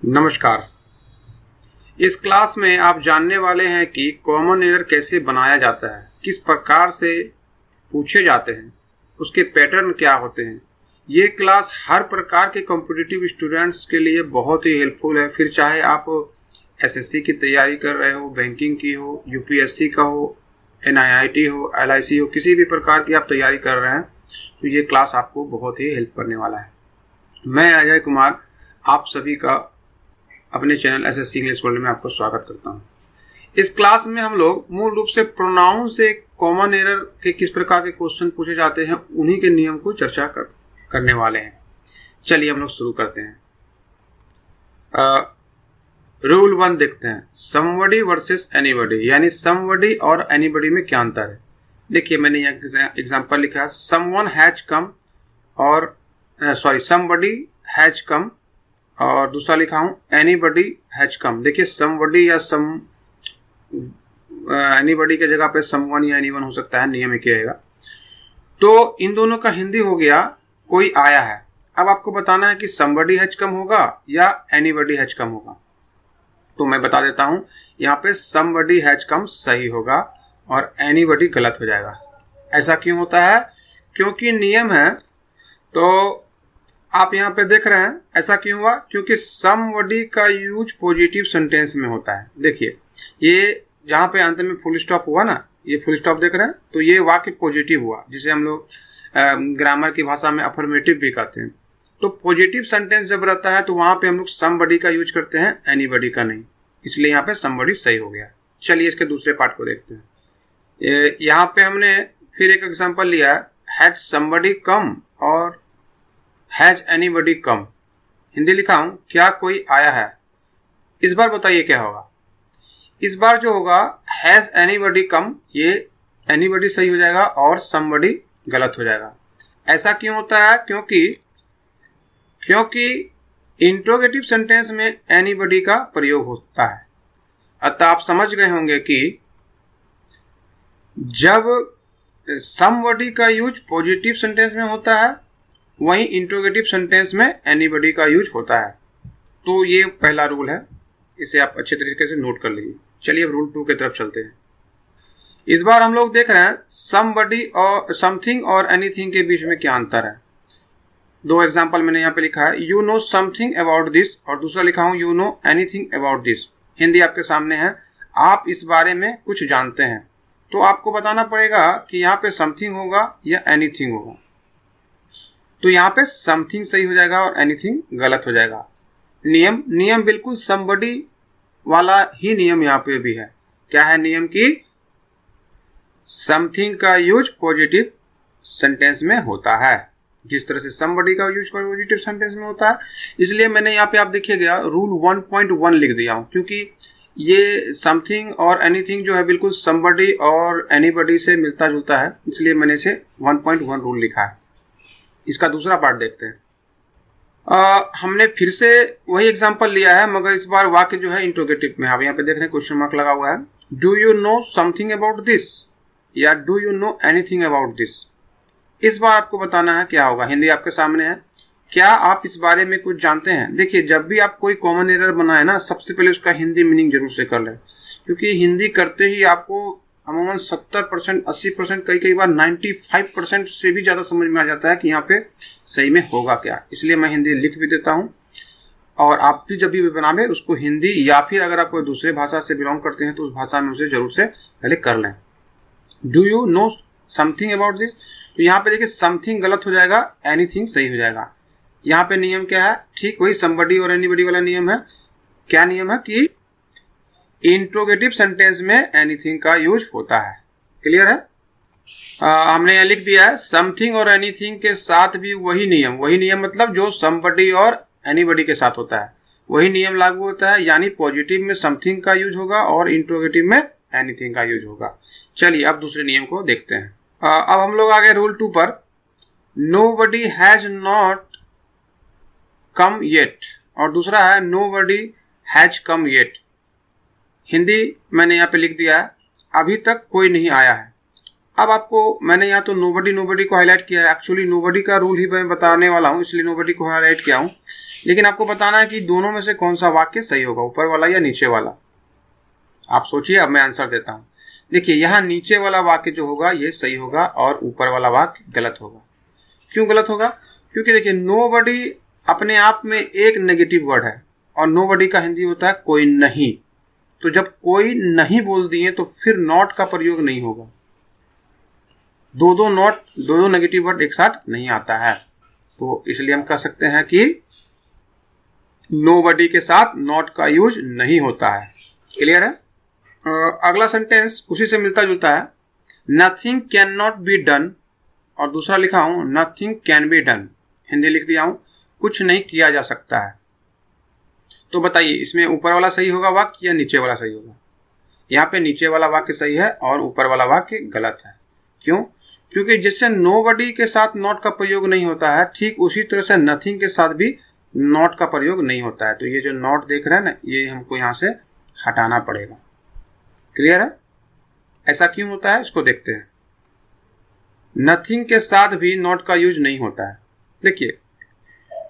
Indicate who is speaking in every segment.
Speaker 1: नमस्कार। इस क्लास में आप जानने वाले हैं कि कॉमन एरर कैसे बनाया जाता है, किस प्रकार से पूछे जाते हैं, उसके पैटर्न क्या होते हैं। ये क्लास हर प्रकार के कॉम्पिटिटिव स्टूडेंट्स के लिए बहुत ही हेल्पफुल है। फिर चाहे आप एसएससी की तैयारी कर रहे हो, बैंकिंग की हो, यूपीएससी का हो, एनआईआईटी हो, एलआईसी हो, किसी भी प्रकार की आप तैयारी कर रहे हैं तो ये क्लास आपको बहुत ही हेल्प करने वाला है। मैं अजय कुमार आप सभी का अपने चैनल एसएससी इंग्लिश वर्ल्ड में आपको स्वागत करता हूं। इस क्लास में हम लोग मूल रूप से प्रोनाउन से कॉमन एरर के किस प्रकार के क्वेश्चन पूछे जाते हैं उन्हीं के नियम को चर्चा करने वाले हैं। चलिए हम लोग शुरू करते हैं। रूल 1 देखते हैं, समबडी वर्सेस एनीबडी, यानी समबडी और एनीबडी में क्या अंतर है। देखिए मैंने यहाँ एग्जांपल लिखा है, समवन हैज कम और समबडी हैज कम, और दूसरा लिखा हूं एनीबडी हैज कम। देखिए समबडी या एनीबडी के जगह पे समवन या एनीवन हो सकता है, नियम एक ही रहेगा। तो इन दोनों का हिंदी हो गया कोई आया है। अब आपको बताना है कि समबडी हैज कम होगा या एनीबडी हैज कम होगा। तो मैं बता देता हूं, यहाँ पे समबडी हैज कम सही होगा और एनीबडी गलत हो जाएगा। ऐसा क्यों होता है? क्योंकि नियम है। तो आप यहाँ पे देख रहे हैं ऐसा क्यों हुआ? क्योंकि समबडी का यूज पॉजिटिव सेंटेंस में होता है। देखिए ये जहाँ पे अंत में फुल स्टॉप हुआ ना, ये फुल स्टॉप देख रहे हैं, तो ये वाक्य पॉजिटिव हुआ, जिसे हम लोग ग्रामर की भाषा में अफर्मेटिव भी कहते हैं। तो पॉजिटिव सेंटेंस जब रहता है तो वहां पे हम लोग समबडी का यूज करते हैं, एनीबडी का नहीं, इसलिए यहाँ पे समबडी सही हो गया। चलिए इसके दूसरे पार्ट को देखते हैं। यहाँ पे हमने फिर एक एग्जाम्पल लिया है, हैड समबडी कम और हैज एनीबडी कम। हिंदी लिखा हूं, क्या कोई आया है। इस बार बताइए क्या होगा। इस बार जो होगा हैज एनीबडी कम, ये एनीबडी सही हो जाएगा और समबडी गलत हो जाएगा। ऐसा क्यों होता है? क्योंकि इंट्रोगेटिव सेंटेंस में एनीबडी का प्रयोग होता है। अतः आप समझ गए होंगे कि जब समबडी का यूज पॉजिटिव सेंटेंस में होता है वहीं इंट्रोगेटिव सेंटेंस में एनीबडी का यूज होता है। तो ये पहला रूल है, इसे आप अच्छे तरीके से नोट कर लीजिए। चलिए अब रूल 2 की तरफ चलते हैं। इस बार हम लोग देख रहे हैं समबडी और समथिंग और एनीथिंग के बीच में क्या अंतर है। 2 एग्जांपल मैंने यहाँ पे लिखा है, you know something about this, और दूसरा लिखा हूं you know anything about this. Hindi आपके सामने है, आप इस बारे में कुछ जानते हैं। तो आपको बताना पड़ेगा कि यहाँ पे समथिंग होगा या एनीथिंग होगा। तो यहाँ पे समथिंग सही हो जाएगा और एनीथिंग गलत हो जाएगा। नियम बिल्कुल समबडी वाला ही नियम यहाँ पे भी है। क्या है नियम? की समथिंग का यूज पॉजिटिव सेंटेंस में होता है, जिस तरह से समबडी का यूज पॉजिटिव सेंटेंस में होता है। इसलिए मैंने यहाँ पे आप देखिएगा रूल 1.1 लिख दिया हूँ, क्योंकि ये समथिंग और एनीथिंग जो है बिल्कुल समबडी और एनीबडी से मिलता जुलता है, इसलिए मैंने इसे 1.1 रूल लिखा है। इसका दूसरा पार्ट देखते हैं। हमने फिर से वही एग्जांपल लिया है, मगर इस बार वाक्य जो है इंट्रोगेटिव में। आप यहाँ पे देख रहे हैं क्वेश्चन मार्क लगा हुआ है। Do you know something about this या do you know anything about this. इस बार आपको बताना है क्या होगा। हिंदी आपके सामने है, क्या आप इस बारे में कुछ जानते हैं। देखिए जब भी आप कोई कॉमन एरर बनाए ना, सबसे पहले उसका हिंदी मीनिंग जरूर से कर लें, क्योंकि हिंदी करते ही आपको अमूमन 70%, 80%, कई बार 95% से भी ज्यादा समझ में आ जाता है कि यहाँ पे सही में होगा क्या। इसलिए मैं हिंदी लिख भी देता हूँ, और आप भी जब भी बनावे उसको हिंदी, या फिर अगर आप कोई दूसरे भाषा से बिलोंग करते हैं तो उस भाषा में उसे जरूर से पहले कर लें। Do you know something about this. तो यहाँ पे देखिए समथिंग गलत हो जाएगा, एनीथिंग सही हो जाएगा। यहाँ पे नियम क्या है? ठीक वही समबडी और एनीबडी वाला नियम है। क्या नियम है? कि इंट्रोगेटिव सेंटेंस में एनीथिंग का यूज होता है। क्लियर है? हमने यहाँ लिख दिया है समथिंग और एनीथिंग के साथ भी वही नियम मतलब जो समबडी और एनीबडी के साथ होता है वही नियम लागू होता है, यानी पॉजिटिव में समथिंग का यूज होगा और इंट्रोगेटिव में एनीथिंग का यूज होगा। चलिए अब दूसरे नियम को देखते हैं। अब हम लोग आ गए रूल 2 पर। Nobody has not come yet, और दूसरा है nobody has come yet. Hindi मैंने यहाँ पे लिख दिया है, अभी तक कोई नहीं आया है। अब आपको मैंने यहाँ तो नोबडी को हाईलाइट किया है, एक्चुअली नोबडी का रूल ही मैं बताने वाला हूँ, इसलिए नोबडी को हाईलाइट किया हूँ। लेकिन आपको बताना है कि दोनों में से कौन सा वाक्य सही होगा, ऊपर वाला या नीचे वाला। आप सोचिए, अब मैं आंसर देता हूं। देखिए यहाँ नीचे वाला वाक्य जो होगा ये सही होगा और ऊपर वाला वाक्य गलत होगा। क्यों गलत होगा? क्योंकि देखिए नोबडी अपने आप में एक नेगेटिव वर्ड है और नोबडी का हिंदी होता है कोई नहीं। तो जब कोई नहीं बोल दिए तो फिर नॉट का प्रयोग नहीं होगा। दो नेगेटिव वर्ड एक साथ नहीं आता है, तो इसलिए हम कह सकते हैं कि नोबडी के साथ नॉट का यूज नहीं होता है। क्लियर है? अगला सेंटेंस उसी से मिलता जुलता है, nothing can not be done, और दूसरा लिखा हूं nothing can be done, Hindi लिख दिया हूं कुछ नहीं किया जा सकता है। तो बताइए इसमें ऊपर वाला सही होगा वाक्य या नीचे वाला सही होगा? यहाँ पे नीचे वाला वाक्य सही है और ऊपर वाला वाक्य गलत है। क्यों? क्योंकि जिससे नोबडी के साथ नॉट का प्रयोग नहीं होता है, ठीक उसी तरह से नथिंग के साथ भी नॉट का प्रयोग नहीं होता है। तो ये जो नॉट देख रहे हैं ना, ये हमको यहाँ से हटाना पड़ेगा। क्लियर है? ऐसा क्यों होता है इसको देखते हैं। नथिंग के साथ भी नॉट का यूज नहीं होता है। देखिए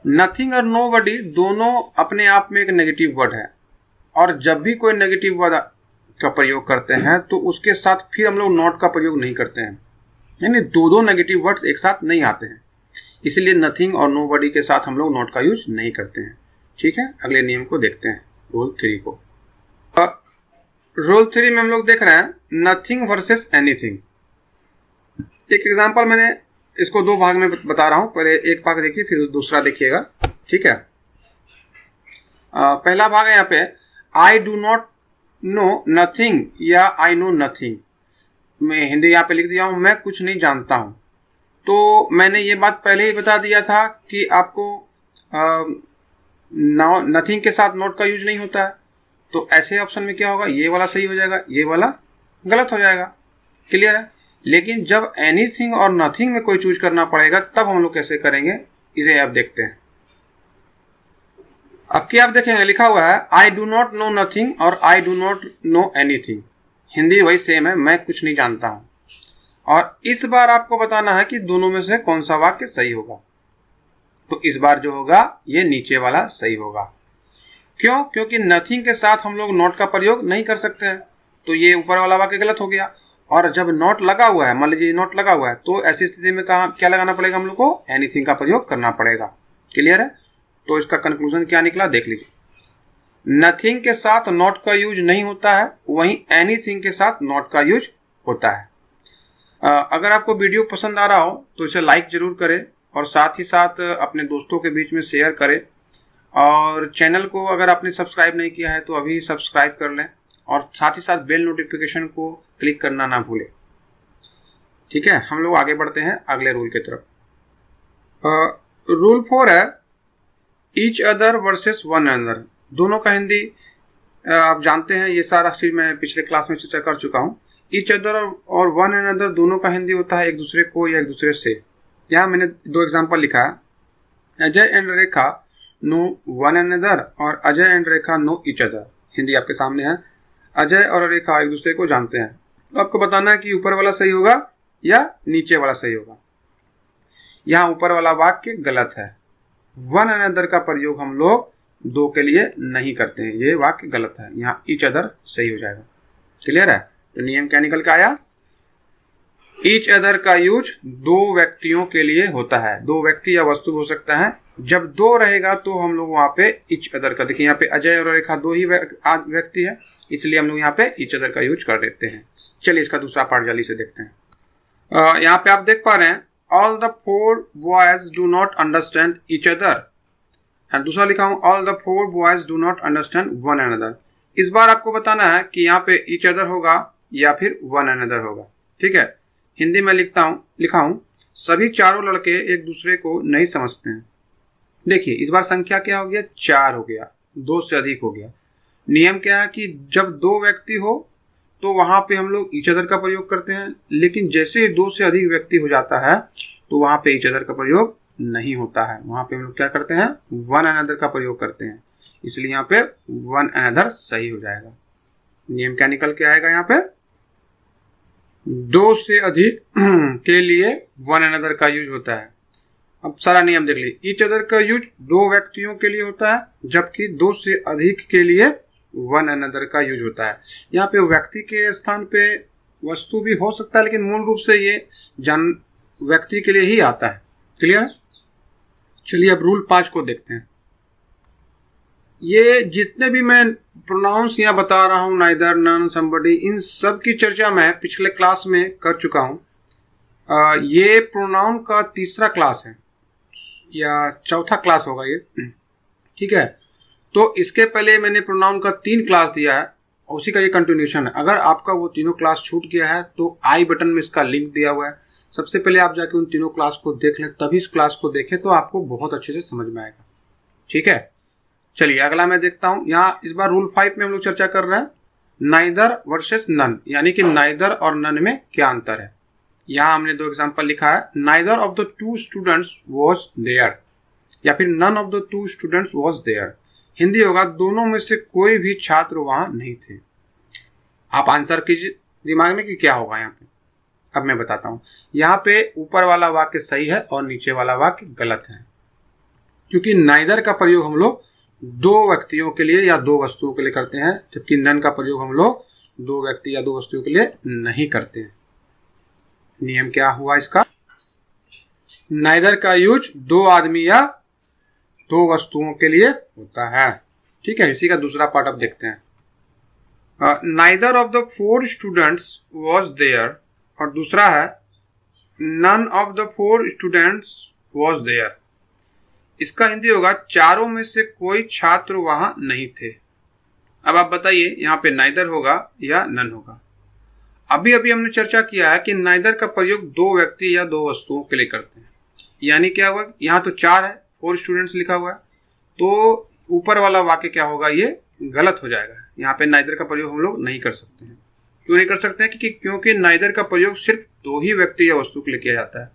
Speaker 1: नथिंग और नोबडी दोनों अपने आप में एक नेगेटिव वर्ड है, और जब भी कोई नेगेटिव वर्ड का प्रयोग करते हैं तो उसके साथ फिर हम लोग नॉट का प्रयोग नहीं करते हैं, यानी दो नेगेटिव वर्ड्स एक साथ नहीं आते हैं। इसलिए नथिंग और नोबडी के साथ हम लोग नॉट का यूज नहीं करते हैं। ठीक है, अगले नियम को देखते हैं, रूल 3 को। रूल 3 में हम लोग देख रहे हैं नथिंग वर्सेस एनीथिंग। एक एग्जांपल मैंने इसको 2 भाग में बता रहा हूं, पहले एक भाग देखिए फिर दूसरा देखिएगा। ठीक है, पहला भाग है यहाँ पे आई डू नॉट नो नथिंग या आई नो नथिंग। मैं हिंदी यहाँ पे लिख दिया हूं, मैं कुछ नहीं जानता हूं। तो मैंने ये बात पहले ही बता दिया था कि आपको नथिंग के साथ नॉट का यूज नहीं होता है। तो ऐसे ऑप्शन में क्या होगा, ये वाला सही हो जाएगा, ये वाला गलत हो जाएगा। क्लियर है? लेकिन जब एनीथिंग और नथिंग में कोई चूज करना पड़ेगा तब हम लोग कैसे करेंगे, इसे आप देखते हैं। अब क्या आप देखेंगे लिखा हुआ है I do not know nothing और I do not know anything. Hindi वही सेम है, मैं कुछ नहीं जानता हूं। और इस बार आपको बताना है कि दोनों में से कौन सा वाक्य सही होगा। तो इस बार जो होगा ये नीचे वाला सही होगा। क्यों? क्योंकि नथिंग के साथ हम लोग नॉट का प्रयोग नहीं कर सकते हैं, तो ये ऊपर वाला वाक्य गलत हो गया। और जब नॉट लगा हुआ है, मान लीजिए नॉट लगा हुआ है, तो ऐसी स्थिति में क्या लगाना पड़ेगा हम लोग को, एनीथिंग का प्रयोग करना पड़ेगा। क्लियर है? तो इसका कंक्लूजन क्या निकला देख लीजिए, नथिंग के साथ नॉट का यूज नहीं होता है, वहीं एनीथिंग के साथ नॉट का यूज होता है। अगर आपको वीडियो पसंद आ रहा हो तो इसे लाइक जरूर करें और साथ ही साथ अपने दोस्तों के बीच में शेयर करें। और चैनल को अगर आपने सब्सक्राइब नहीं किया है तो अभी सब्सक्राइब कर लें और साथ ही साथ बेल नोटिफिकेशन को क्लिक करना ना भूलें। ठीक है, हम लोग आगे बढ़ते हैं अगले रूल की तरफ। रूल 4 है each other versus one another. दोनों का हिंदी आप जानते हैं, ये सारा चीज मैं पिछले क्लास में चर्चा कर चुका हूँ। ईच अदर और वन अनदर दोनों का हिंदी होता है एक दूसरे को या एक दूसरे से। यहाँ मैंने 2 एग्जाम्पल लिखा है, Ajay and Rekha know one another और Ajay and Rekha know each other. Hindi आपके सामने है, अजय और रेखा एक दूसरे को जानते हैं। तो आपको बताना है कि ऊपर वाला सही होगा या नीचे वाला सही होगा। यहाँ ऊपर वाला वाक्य गलत है, वन अनदर का प्रयोग हम लोग 2 के लिए नहीं करते हैं, ये वाक्य गलत है। यहाँ ईच अदर सही हो जाएगा। क्लियर है? तो नियम क्या निकल के आया, ईच अदर का यूज 2 व्यक्तियों के लिए होता है। 2 व्यक्ति या वस्तु हो सकता है। जब 2 रहेगा तो हम लोग वहां पे ईच अदर का, देखिए यहाँ पे अजय और रेखा 2 ही व्यक्ति है, इसलिए हम लोग यहाँ पे ईच अदर का यूज कर देते हैं। चलिए इसका दूसरा पार्ट जल्दी से देखते हैं। यहाँ पे आप देख पा रहे हैं all the 4 boys do not understand each other, दूसरा लिखा हूं all the 4 boys do not understand one another. इस बार आपको बताना है कि यहाँ पे ईच अदर होगा या फिर वन अनदर होगा। ठीक है, हिंदी में लिखा हूं सभी चारों लड़के एक दूसरे को नहीं समझते हैं। देखिए इस बार संख्या क्या हो गया, 4 हो गया, 2 से अधिक हो गया। नियम क्या है कि जब 2 व्यक्ति हो तो वहां पे हम लोग ईच अदर का प्रयोग करते हैं, लेकिन जैसे ही 2 से अधिक व्यक्ति हो जाता है तो वहां पे ईच अदर का प्रयोग नहीं होता है। वहां पे हम लोग क्या करते हैं, वन अनदर का प्रयोग करते हैं। इसलिए यहाँ पे वन अनदर सही हो जाएगा। नियम क्या निकल के आएगा, यहाँ पे 2 से अधिक के लिए वन अनदर का यूज होता है। अब सारा नियम देख लीजिए। ईच अदर का यूज दो व्यक्तियों के लिए होता है, जबकि दो से अधिक के लिए वन अनदर का यूज होता है। यहाँ पे व्यक्ति के स्थान पे वस्तु भी हो सकता है, लेकिन मूल रूप से ये व्यक्ति के लिए ही आता है। क्लियर? चलिए अब रूल 5 को देखते हैं। ये जितने भी मैं प्रोनाउंस यहाँ बता रहा हूँ, नाइदर, नन, समबडी, इन सब की चर्चा मैं पिछले क्लास में कर चुका हूँ। ये प्रोनाउन का तीसरा क्लास है या चौथा क्लास होगा ये, ठीक है। तो इसके पहले मैंने प्रोनाउन का 3 क्लास दिया है, उसी का ये कंटिन्यूशन है। अगर आपका वो तीनों क्लास छूट गया है तो आई बटन में इसका लिंक दिया हुआ है, सबसे पहले आप जाके उन तीनों क्लास को देख लें, तभी इस क्लास को देखें तो आपको बहुत अच्छे से समझ में आएगा। ठीक है, चलिए अगला मैं देखता हूं। यहाँ इस बार रूल 5 में हम लोग चर्चा कर रहे हैं नाइदर वर्सेस नन, यानी कि नाइदर और नन में क्या अंतर है। यहाँ हमने 2 एग्जांपल लिखा है, neither of the 2 students was there, या फिर none of the 2 students was there. Hindi होगा दोनों में से कोई भी छात्र वहां नहीं थे। आप आंसर कीजिए दिमाग में कि क्या होगा यहाँ पे। अब मैं बताता हूं। यहाँ पे ऊपर वाला वाक्य सही है और नीचे वाला वाक्य गलत है, क्योंकि नाइदर का प्रयोग हम लोग 2 व्यक्तियों के लिए या 2 वस्तुओं के लिए करते हैं, जबकि नन का प्रयोग हम लोग 2 व्यक्ति या 2 वस्तुओं के लिए नहीं करते हैं। नियम क्या हुआ इसका? नाइदर का यूज 2 आदमी या 2 वस्तुओं के लिए होता है। ठीक है, इसी का दूसरा पार्ट अब देखते हैं। Neither of the 4 students was there, और दूसरा है none of the 4 students was there. इसका हिंदी होगा चारों में से कोई छात्र वहां नहीं थे। अब आप बताइए यहाँ पे नाइदर होगा या नन होगा। अभी अभी हमने चर्चा किया है कि नाइदर का प्रयोग 2 व्यक्ति या 2 वस्तुओं के लिए करते हैं, यानी क्या हुआ, यहाँ तो 4 है, 4 स्टूडेंट्स लिखा हुआ है, तो ऊपर वाला वाक्य क्या होगा, ये गलत हो जाएगा। यहाँ पे नाइदर का प्रयोग हम लोग नहीं कर सकते हैं। क्यों नहीं कर सकते हैं? क्योंकि नाइदर का प्रयोग सिर्फ 2 ही व्यक्ति या वस्तु के लिए किया जाता है।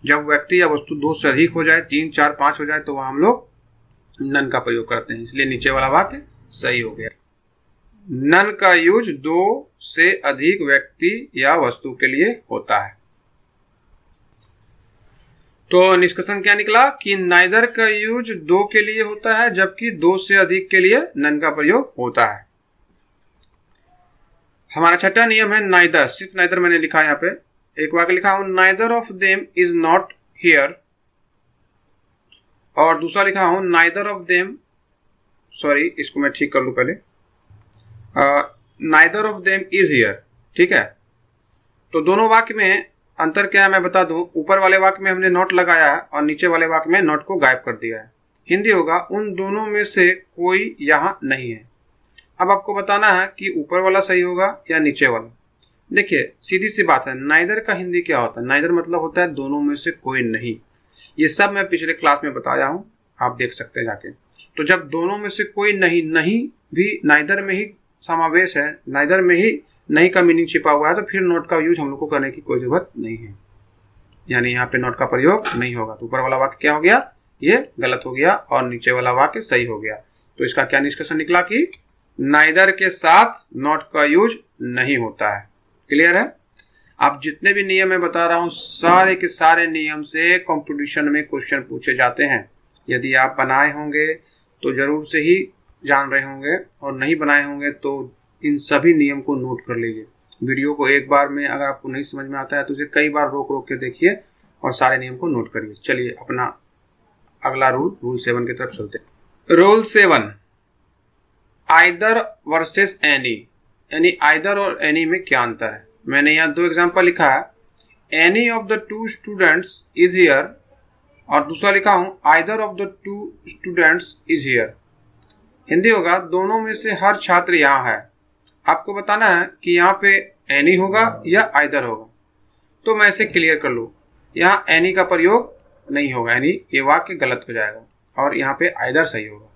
Speaker 1: जब व्यक्ति या वस्तु 2 से अधिक हो जाए, 3, 4, 5 हो जाए, तो वहां हम लोग नन का प्रयोग करते हैं। इसलिए नीचे वाला वाक्य सही हो गया। नन का यूज 2 से अधिक व्यक्ति या वस्तु के लिए होता है। तो निष्कर्षण क्या निकला कि नाइदर का यूज 2 के लिए होता है, जबकि 2 से अधिक के लिए नन का प्रयोग होता है। हमारा छठा नियम है नाइदर। सिर्फ नाइदर मैंने लिखा है यहाँ पे, एक वाक्य लिखा हूं, neither of them is not here, और दूसरा लिखा हूं नाइदर ऑफ देम, सॉरी इसको मैं ठीक कर लूं पहले, neither of them is here. ठीक है, तो दोनों वाक्य में अंतर क्या है मैं बता दूं। ऊपर वाले वाक्य में हमने नॉट लगाया है और नीचे वाले वाक्य में नॉट को गायब कर दिया है। हिंदी होगा उन दोनों में से कोई यहां नहीं है। अब आपको बताना है कि ऊपर वाला सही होगा या नीचे वाला। देखिए सीधी सी बात है, नाइदर का हिंदी क्या होता है? नाइदर मतलब होता है दोनों में से कोई नहीं। ये सब मैं पिछले क्लास में बताया हूं, आप देख सकते हैं जाके। तो जब दोनों में से कोई नहीं, नहीं भी नाइदर में ही समावेश है, नाइदर में ही नहीं का मीनिंग छिपा हुआ है, तो फिर नॉट का यूज हम लोग को करने की कोई जरूरत नहीं है, यानी यहाँ पे नॉट का प्रयोग नहीं होगा। तो ऊपर वाला वाक्य क्या हो गया, ये गलत हो गया, और नीचे वाला वाक्य सही हो गया। तो इसका क्या निष्कर्षण निकला कि नाइदर के साथ नॉट का यूज नहीं होता है। क्लियर है? आप जितने भी नियम मैं बता रहा हूं, सारे के सारे नियम से कंपटीशन में क्वेश्चन पूछे जाते हैं। यदि आप बनाए होंगे तो जरूर से ही जान रहे होंगे, और नहीं बनाए होंगे तो इन सभी नियम को नोट कर लीजिए। वीडियो को एक बार में अगर आपको नहीं समझ में आता है तो उसे कई बार रोक रोक के देखिए और सारे नियम को नोट करिए। चलिए अपना अगला रूल 7 की तरफ चलते हैं। रूल 7, आइदर वर्सेस एनी, यानी आइदर और एनी में क्या अंतर है। मैंने यहाँ 2 एग्जांपल लिखा है, any of the 2 students is here, और दूसरा लिखा हूं either of the 2 students is here. Hindi होगा दोनों में से हर छात्र यहाँ है। आपको बताना है कि यहाँ पे एनी होगा या आइदर होगा। तो मैं इसे क्लियर कर लूँ, यहाँ एनी का प्रयोग नहीं होगा, यानी ये वाक्य गलत हो जाएगा, और यहाँ पे आइदर सही होगा।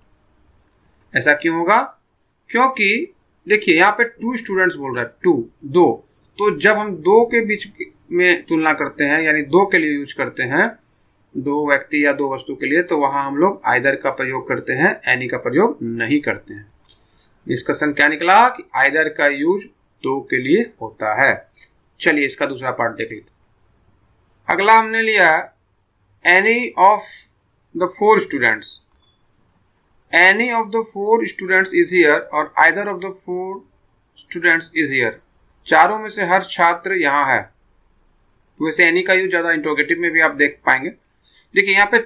Speaker 1: ऐसा क्यों होगा? क्योंकि देखिए यहाँ पे 2 स्टूडेंट्स बोल रहा है, 2, तो जब हम 2 के बीच में तुलना करते हैं, यानी 2 के लिए यूज करते हैं, 2 व्यक्ति या 2 वस्तु के लिए, तो वहां हम लोग आइदर का प्रयोग करते हैं, एनी का प्रयोग नहीं करते हैं। डिस्कशन क्या निकला कि आइदर का यूज 2 के लिए होता है। चलिए इसका दूसरा पार्ट देख लेते। अगला हमने लिया any of the four students, any of the four students is here और either of the four students is here, चारों में से हर छात्र यहाँ है। वैसे एनी का यूज ज्यादा इंट्रोगेटिव में भी आप देख पाएंगे। देखिए यहाँ पे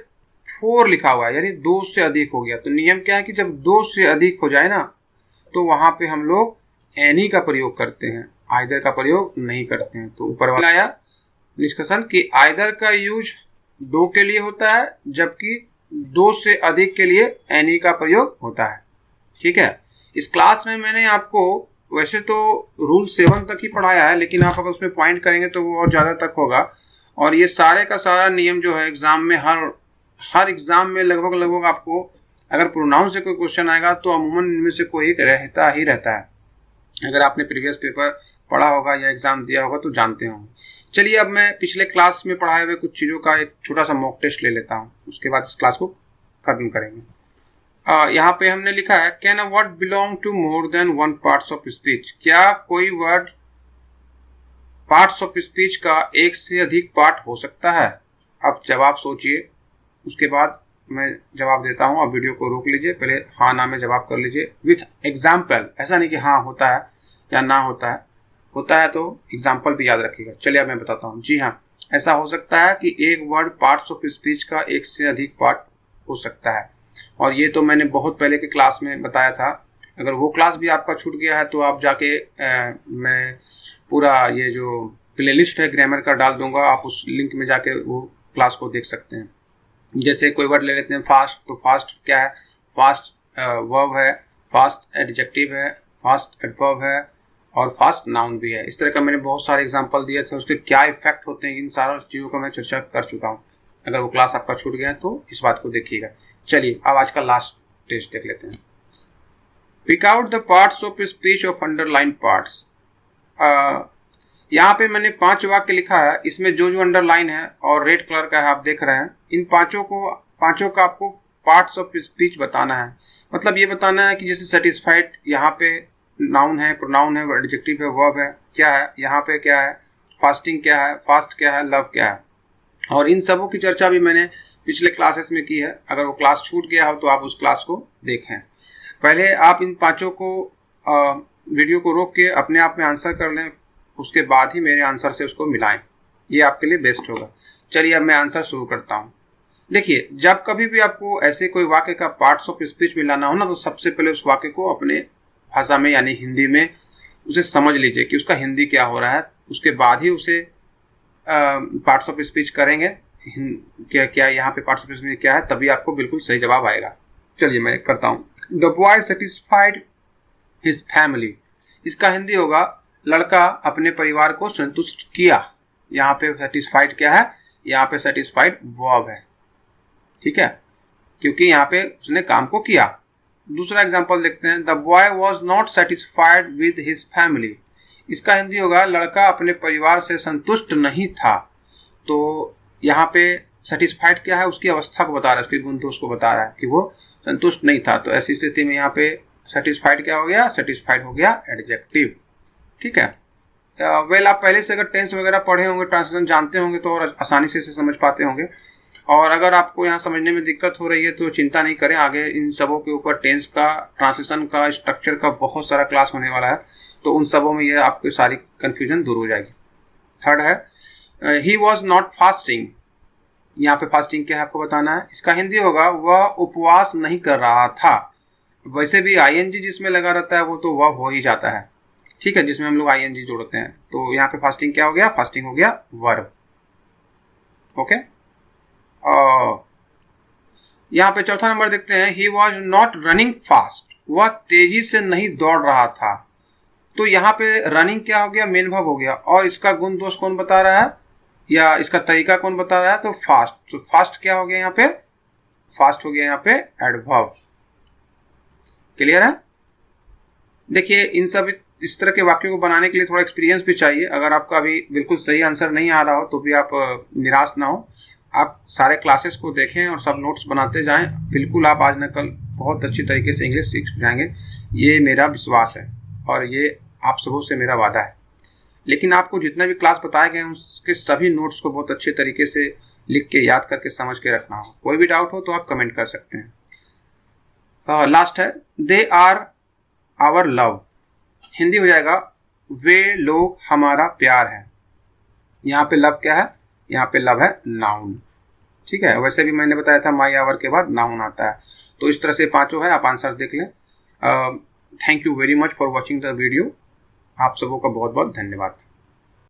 Speaker 1: 4 लिखा हुआ है, यानी 2 से अधिक हो गया। तो नियम क्या है कि जब 2 से अधिक हो जाए ना, तो वहां पे हम लोग एनी का प्रयोग करते हैं, आइदर का प्रयोग नहीं करते हैं। तो ऊपर वाला आया डिस्कशन कि आइदर का यूज 2 के लिए होता है, जबकि 2 से अधिक के लिए एनी का प्रयोग होता है। ठीक है, इस क्लास में मैंने आपको वैसे तो रूल 7 तक ही पढ़ाया है, लेकिन आप अगर उसमें पॉइंट करेंगे तो वो और ज़्यादा तक होगा। और ये सारे का सारा नियम जो है एग्जाम में हर एग्जाम में लगभग आपको अगर प्रोनाउन से कोई क्वेश्चन आएगा तो अमूमन इनमें से कोई रहता ही रहता है। अगर आपने प्रीवियस पेपर पढ़ा होगा या एग्जाम दिया होगा तो जानते होंगे। चलिए अब मैं पिछले क्लास में पढ़ाए हुए कुछ चीज़ों का एक छोटा सा मॉक टेस्ट ले लेता हूँ, उसके बाद इस क्लास को खत्म करेंगे। यहाँ पे हमने लिखा है can a word belong to more than 1 parts of speech, क्या कोई वर्ड पार्ट्स ऑफ स्पीच का एक से अधिक पार्ट हो सकता है। अब जवाब सोचिए, उसके बाद मैं जवाब देता हूँ। अब वीडियो को रोक लीजिए, पहले हाँ ना में जवाब कर लीजिए विथ एग्जाम्पल। ऐसा नहीं कि हाँ होता है या ना होता है, होता है तो एग्जाम्पल भी याद रखिएगा। चलिए अब मैं बताता हूँ। जी हाँ, ऐसा हो सकता है कि एक वर्ड पार्ट्स ऑफ स्पीच का एक से अधिक पार्ट हो सकता है, और ये तो मैंने बहुत पहले के क्लास में बताया था। अगर वो क्लास भी आपका छूट गया है तो आप जाके मैं पूरा ये जो प्लेलिस्ट है ग्रामर का डाल दूंगा, आप उस लिंक में जाके वो क्लास को देख सकते हैं। जैसे कोई वर्ड ले लेते हैं फास्ट, तो फास्ट क्या है, फास्ट वर्ब है, फास्ट एडजेक्टिव है, फास्ट एडवर्ब है और फास्ट नाउन भी है। इस तरह का मैंने बहुत सारे एग्जांपल दिए थे, उसके क्या इफेक्ट होते हैं, इन सारी चीज़ों का मैं चर्चा कर चुका हूँ। अगर वो क्लास आपका छूट गया है तो इस बात को देखिएगा। चलिए अब आज का लास्ट टेस्ट देख लेते हैं। Pick out the parts of speech of underline parts. यहाँ पे मैंने 5 वाक्य लिखा है, इसमें जो जो अंडरलाइन है और रेड कलर का है आप देख रहे हैं, इन पांचों का आपको पार्ट्स ऑफ स्पीच बताना है। मतलब ये बताना है कि जैसे सेटिस्फाइड यहाँ पे नाउन है, प्रोनाउन है, एडजेक्टिव है, वर्ब है, क्या है यहाँ पे, क्या है फास्टिंग, क्या है फास्ट, क्या है लव, क्या है। और इन सबों की चर्चा भी मैंने पिछले क्लासेस में की है। अगर वो क्लास छूट गया हो तो आप उस क्लास को देखें। पहले आप इन पांचों को वीडियो को रोक के अपने आप में आंसर कर लें, उसके बाद ही मेरे आंसर से उसको मिलाएं, ये आपके लिए बेस्ट होगा। चलिए अब मैं आंसर शुरू करता हूँ। देखिए, जब कभी भी आपको ऐसे कोई वाक्य का पार्ट्स ऑफ स्पीच मिलाना हो ना, तो सबसे पहले उस वाक्य को अपने भाषा में यानी हिंदी में उसे समझ लीजिए कि उसका हिंदी क्या हो रहा है, उसके बाद ही उसे पार्ट्स ऑफ स्पीच करेंगे। क्या यहाँ पे पार्ट्स ऑफ स्पीच क्या है, तभी आपको बिल्कुल सही जवाब आएगा। चलिए मैं करता हूँ। The boy satisfied his family, इसका हिंदी होगा लड़का अपने परिवार को संतुष्ट किया। यहाँ पे सेटिस्फाइड क्या है, यहाँ पे सेटिस्फाइड वर्ब है, ठीक है, क्योंकि यहाँ पे उसने काम को किया। दूसरा एग्जांपल देखते हैं। The boy was not satisfied with his family, इसका हिंदी होगा लड़का अपने परिवार से संतुष्ट नहीं था। तो यहाँ पे सेटिस्फाइड क्या है, उसकी अवस्था को बता रहा है, उसके गुण दोष को बता रहा है कि वो संतुष्ट नहीं था। तो ऐसी स्थिति में यहाँ पे सेटिस्फाइड क्या हो गया, सेटिस्फाइड हो गया एडजेक्टिव, ठीक है। वेल आप पहले से अगर टेंस वगैरह पढ़े होंगे, ट्रांसलेशन जानते होंगे तो और आसानी से समझ पाते होंगे। और अगर आपको यहाँ समझने में दिक्कत हो रही है तो चिंता नहीं करें, आगे इन सबों के ऊपर टेंस का, ट्रांसलेशन का, स्ट्रक्चर का बहुत सारा क्लास होने वाला है, तो उन सबों में ये आपकी सारी कंफ्यूजन दूर हो जाएगी। थर्ड है ही वॉज नॉट फास्टिंग, यहाँ पे फास्टिंग क्या है आपको बताना है। इसका हिंदी होगा वह उपवास नहीं कर रहा था। वैसे भी आईएनजी जिसमें लगा रहता है वो तो वह हो ही जाता है, ठीक है, जिसमें हम लोग आईएनजी जोड़ते हैं। तो यहाँ पे फास्टिंग क्या हो गया, फास्टिंग हो गया वर्ब, ओके। यहाँ पे चौथा नंबर देखते हैं। He was not running fast, वह तेजी से नहीं दौड़ रहा था। तो यहाँ पे रनिंग क्या हो गया, मेन वर्ब हो गया, और इसका गुण दोष कौन बता रहा है या इसका तरीका कौन बता रहा है, तो फास्ट। तो फास्ट क्या हो गया यहाँ पे, फास्ट हो गया यहाँ पे एडवर्ब। क्लियर है। देखिए इन सब इस तरह के वाक्यों को बनाने के लिए थोड़ा एक्सपीरियंस भी चाहिए। अगर आपका अभी बिल्कुल सही आंसर नहीं आ रहा हो तो भी आप निराश ना हो, आप सारे क्लासेस को देखें और सब नोट्स बनाते जाएं। बिल्कुल आप आज न कल बहुत अच्छी तरीके से इंग्लिश सीख जाएंगे, ये मेरा विश्वास है और ये आप सबों से मेरा वादा है। लेकिन आपको जितने भी क्लास बताए गए हैं उसके सभी नोट्स को बहुत अच्छे तरीके से लिख के याद करके समझ के रखना हो। कोई भी डाउट हो तो आप कमेंट कर सकते हैं। लास्ट है they are our love, Hindi हो जाएगा वे लोग हमारा प्यार है। यहाँ पे लव क्या है, यहाँ पे लव है नाउन, ठीक है। वैसे भी मैंने बताया था माई आवर के बाद नाउन आता है। तो इस तरह से पांचों है, आप आंसर देख लें। Thank you very much for watching the video. आप सबों का बहुत बहुत धन्यवाद।